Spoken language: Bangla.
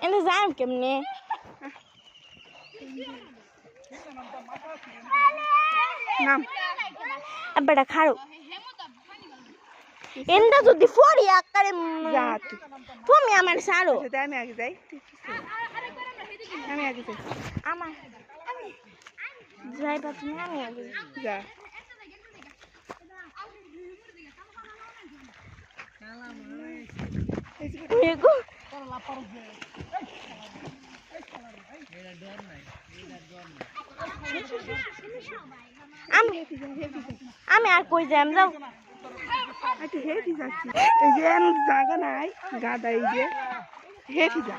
এনে যাম কেমনে নাম বেটা খাড়ো এনটা যদি ফড়ি আকারে যা তুমি আমার সারো আমি আগে যাই আমি আগে যাই আমার যাইবা তুমি আমি আগে যা আমি আর কই যাম যাও একটু হেঁটে যাচ্ছি এই যে জায়গা নাই গাদা এই যে হেঁটে যা